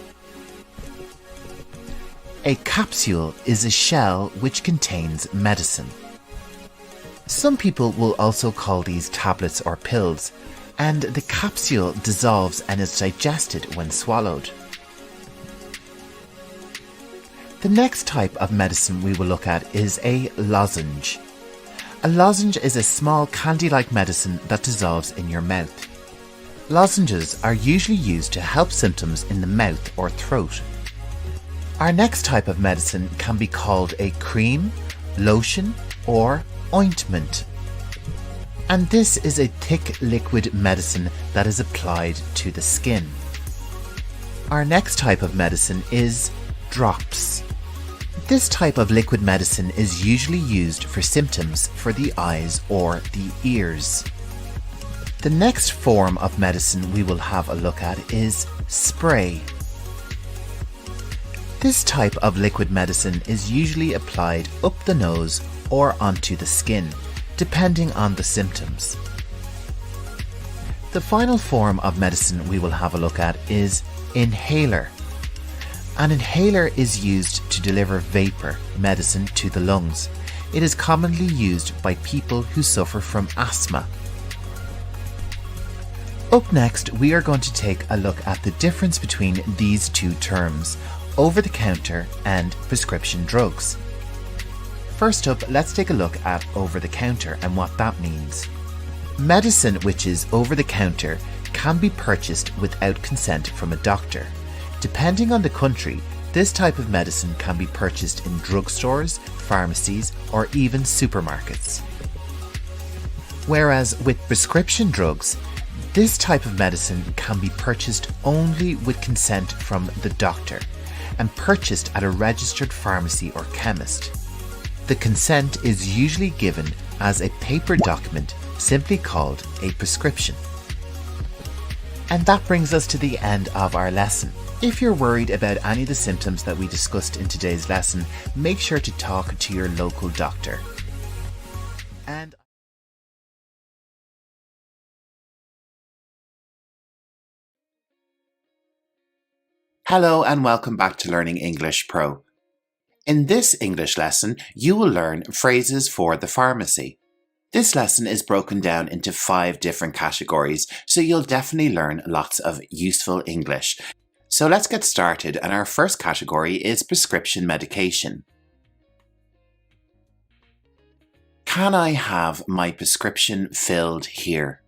A capsule is a shell which contains medicine. Some people will also call these tablets or pills, and the capsule dissolves and is digested when swallowed. The next type of medicine we will look at is a lozenge. A lozenge is a small candy-like medicine that dissolves in your mouth. Lozenges are usually used to help symptoms in the mouth or throat. Our next type of medicine can be called a cream, lotion, or ointment. And this is a thick liquid medicine that is applied to the skin. Our next type of medicine is drops. This type of liquid medicine is usually used for symptoms for the eyes or the ears. The next form of medicine we will have a look at is spray. This type of liquid medicine is usually applied up the nose or onto the skin, depending on the symptoms. The final form of medicine we will have a look at is inhaler. An inhaler is used to deliver vapor medicine to the lungs. It is commonly used by people who suffer from asthma. Up next, we are going to take a look at the difference between these two terms, over-the-counter and prescription drugs. First up, let's take a look at over-the-counter and what that means. Medicine which is over-the-counter can be purchased without consent from a doctor. Depending on the country, this type of medicine can be purchased in drugstores, pharmacies, or even supermarkets. Whereas with prescription drugs, this type of medicine can be purchased only with consent from the doctor and purchased at a registered pharmacy or chemist. The consent is usually given as a paper document simply called a prescription. And that brings us to the end of our lesson. If you're worried about any of the symptoms that we discussed in today's lesson, make sure to talk to your local doctor. And hello and welcome back to Learning English Pro. In this English lesson, you will learn phrases for the pharmacy. This lesson is broken down into 5 different categories, so you'll definitely learn lots of useful English. So let's get started, and our first category is prescription medication. Can I have my prescription filled here?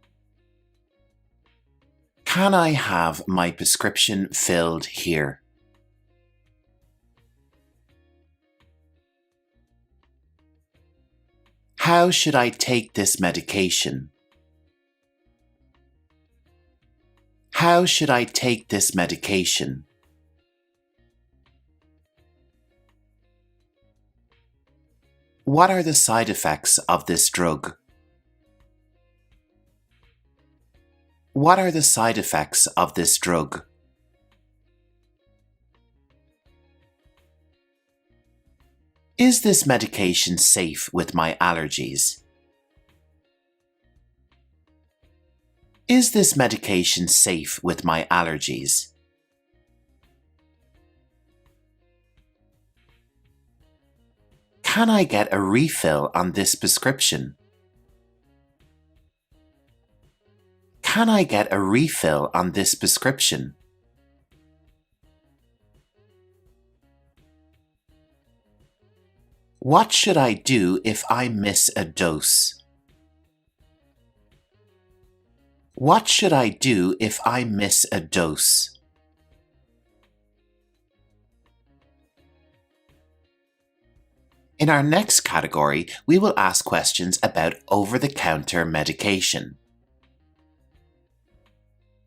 Can I have my prescription filled here? How should I take this medication? How should I take this medication? What are the side effects of this drug? What are the side effects of this drug? Is this medication safe with my allergies? Is this medication safe with my allergies? Can I get a refill on this prescription? Can I get a refill on this prescription? What should I do if I miss a dose? What should I do if I miss a dose? In our next category, we will ask questions about over-the-counter medication.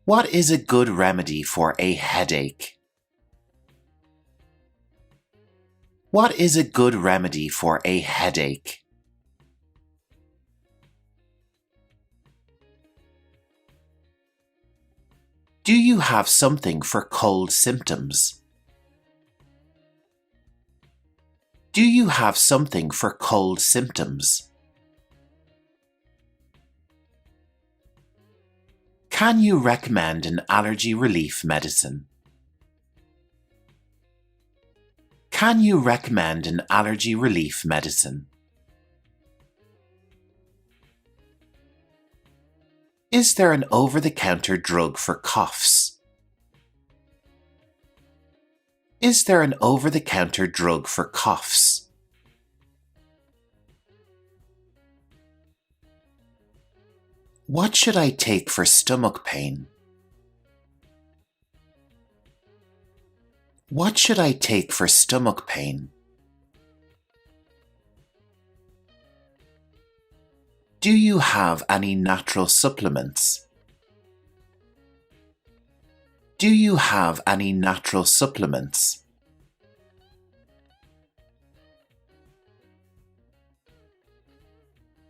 What is a good remedy for a headache? What is a good remedy for a headache? Do you have something for cold symptoms? Do you have something for cold symptoms? Can you recommend an allergy relief medicine? Can you recommend an allergy relief medicine? Is there an over-the-counter drug for coughs? Is there an over-the-counter drug for coughs? What should I take for stomach pain? What should I take for stomach pain? Do you have any natural supplements? Do you have any natural supplements?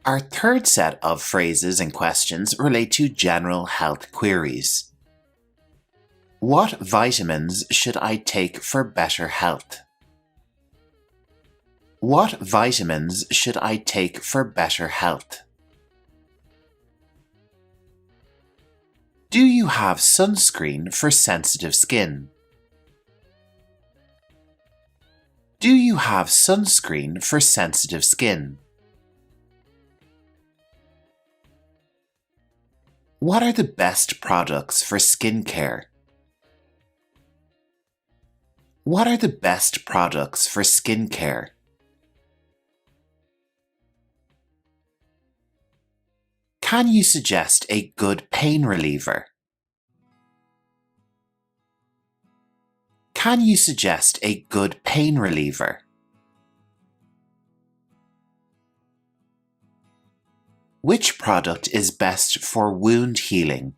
Our third set of phrases and questions relate to general health queries. What vitamins should I take for better health? What vitamins should I take for better health? Do you have sunscreen for sensitive skin? Do you have sunscreen for sensitive skin? What are the best products for skincare? What are the best products for skincare? Can you suggest a good pain reliever? Can you suggest a good pain reliever? Which product is best for wound healing?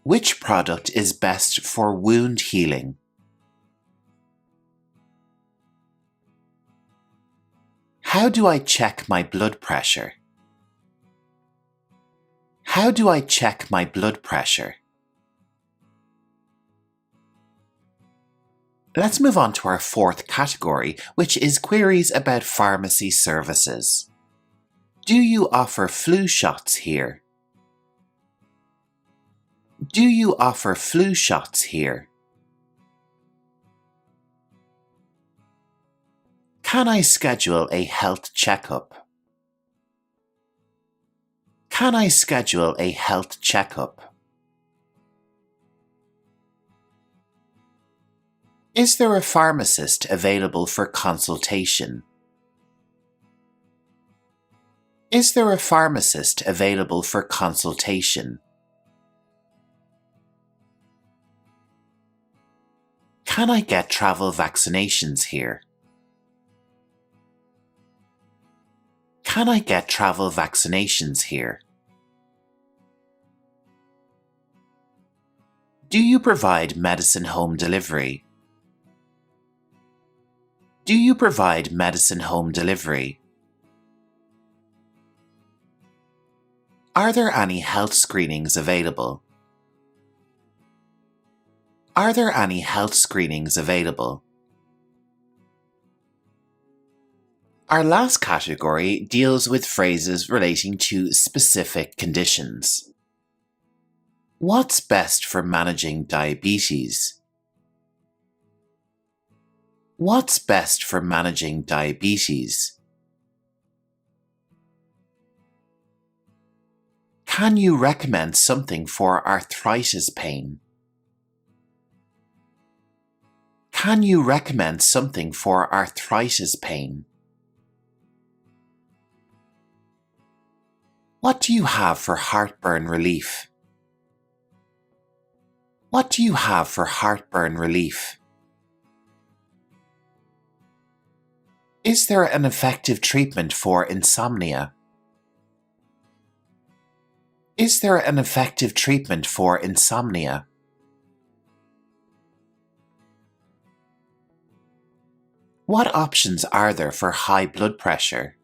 Which product is best for wound healing? How do I check my blood pressure? How do I check my blood pressure? Let's move on to our fourth category, which is queries about pharmacy services. Do you offer flu shots here? Do you offer flu shots here? Can I schedule a health checkup? Can I schedule a health checkup? Is there a pharmacist available for consultation? Is there a pharmacist available for consultation? Can I get travel vaccinations here? Can I get travel vaccinations here? Do you provide medicine home delivery? Do you provide medicine home delivery? Are there any health screenings available? Are there any health screenings available? Our last category deals with phrases relating to specific conditions. What's best for managing diabetes? What's best for managing diabetes? Can you recommend something for arthritis pain? Can you recommend something for arthritis pain? What do you have for heartburn relief? What do you have for heartburn relief? Is there an effective treatment for insomnia? Is there an effective treatment for insomnia? What options are there for high blood pressure?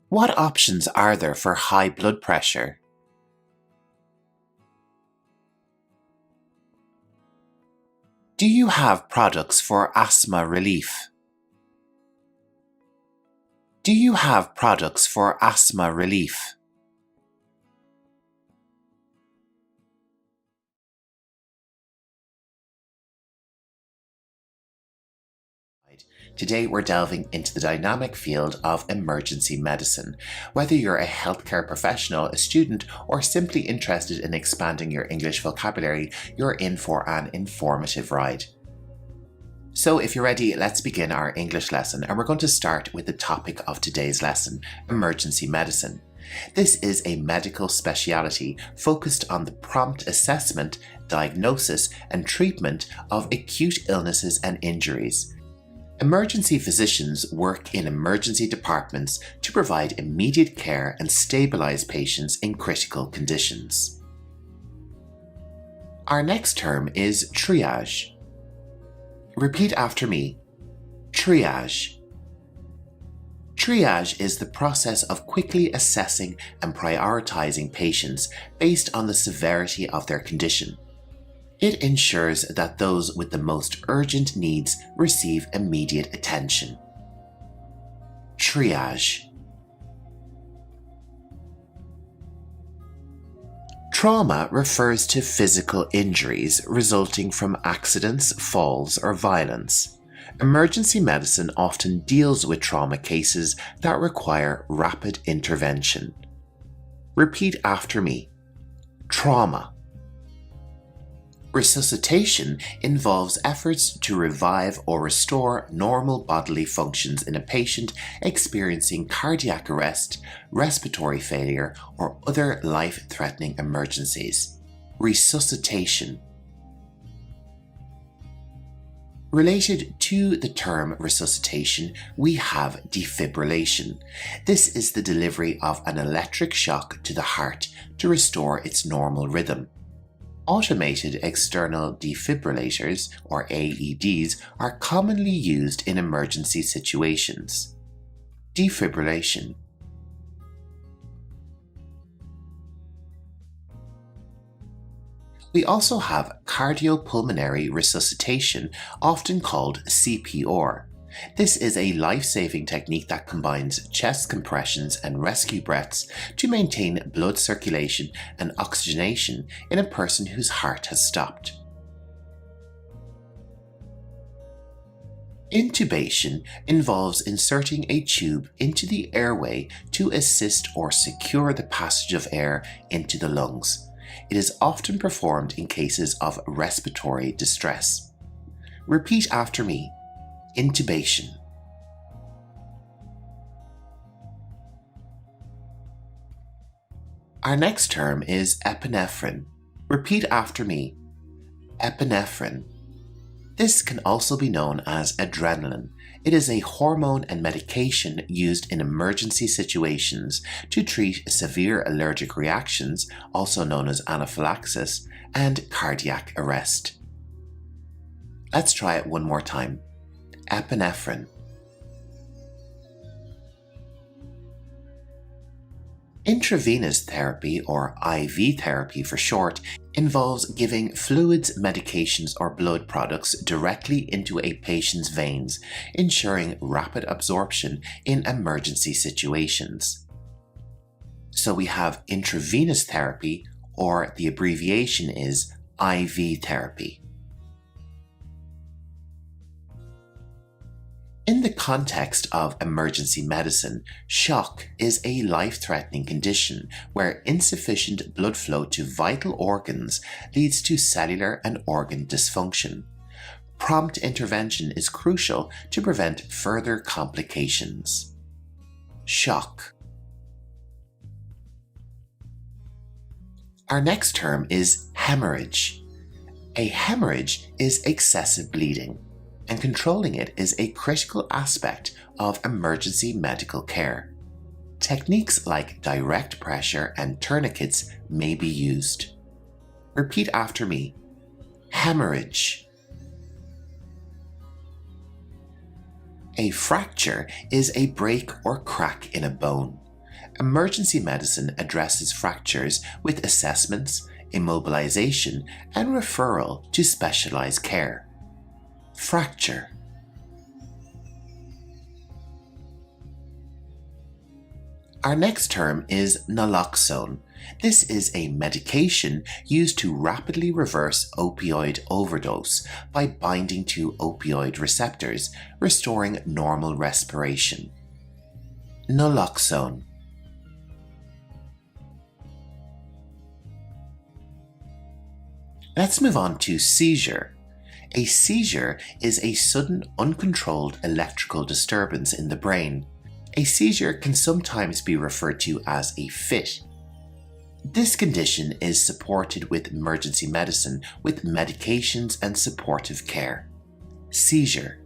What options are there for high blood pressure? Do you have products for asthma relief? Do you have products for asthma relief? Today we're delving into the dynamic field of emergency medicine. Whether you're a healthcare professional, a student, or simply interested in expanding your English vocabulary, you're in for an informative ride. So if you're ready, let's begin our English lesson, and we're going to start with the topic of today's lesson, emergency medicine. This is a medical speciality focused on the prompt assessment, diagnosis, and treatment of acute illnesses and injuries. Emergency physicians work in emergency departments to provide immediate care and stabilize patients in critical conditions. Our next term is triage. Repeat after me. Triage. Triage is the process of quickly assessing and prioritizing patients based on the severity of their condition. It ensures that those with the most urgent needs receive immediate attention. Triage. Trauma refers to physical injuries resulting from accidents, falls, or violence. Emergency medicine often deals with trauma cases that require rapid intervention. Repeat after me. Trauma. Resuscitation involves efforts to revive or restore normal bodily functions in a patient experiencing cardiac arrest, respiratory failure, or other life-threatening emergencies. Resuscitation. Related to the term resuscitation, we have defibrillation. This is the delivery of an electric shock to the heart to restore its normal rhythm. Automated external defibrillators, or AEDs, are commonly used in emergency situations. Defibrillation. We also have cardiopulmonary resuscitation, often called CPR. This is a life-saving technique that combines chest compressions and rescue breaths to maintain blood circulation and oxygenation in a person whose heart has stopped. Intubation involves inserting a tube into the airway to assist or secure the passage of air into the lungs. It is often performed in cases of respiratory distress. Repeat after me. Intubation. Our next term is epinephrine. Repeat after me. Epinephrine. This can also be known as adrenaline. It is a hormone and medication used in emergency situations to treat severe allergic reactions, also known as anaphylaxis, and cardiac arrest. Let's try it one more time. Epinephrine. Intravenous therapy, or IV therapy for short, involves giving fluids, medications, or blood products directly into a patient's veins, ensuring rapid absorption in emergency situations. So we have intravenous therapy, or the abbreviation is IV therapy. In the context of emergency medicine, shock is a life-threatening condition where insufficient blood flow to vital organs leads to cellular and organ dysfunction. Prompt intervention is crucial to prevent further complications. Shock. Our next term is hemorrhage. A hemorrhage is excessive bleeding, and controlling it is a critical aspect of emergency medical care. Techniques like direct pressure and tourniquets may be used. Repeat after me. Hemorrhage. A fracture is a break or crack in a bone. Emergency medicine addresses fractures with assessments, immobilization, and referral to specialized care. Fracture. Our next term is naloxone. This is a medication used to rapidly reverse opioid overdose by binding to opioid receptors, restoring normal respiration. Naloxone. Let's move on to seizure. A seizure is a sudden, uncontrolled electrical disturbance in the brain. A seizure can sometimes be referred to as a fit. This condition is supported with emergency medicine with medications and supportive care. Seizure.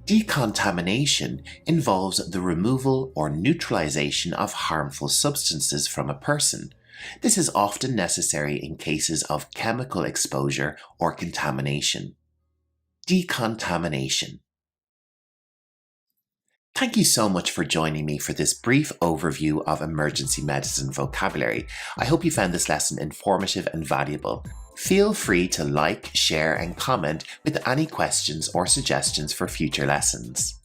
Decontamination involves the removal or neutralization of harmful substances from a person. This is often necessary in cases of chemical exposure or contamination. Decontamination. Thank you so much for joining me for this brief overview of emergency medicine vocabulary. I hope you found this lesson informative and valuable. Feel free to like, share, and comment with any questions or suggestions for future lessons.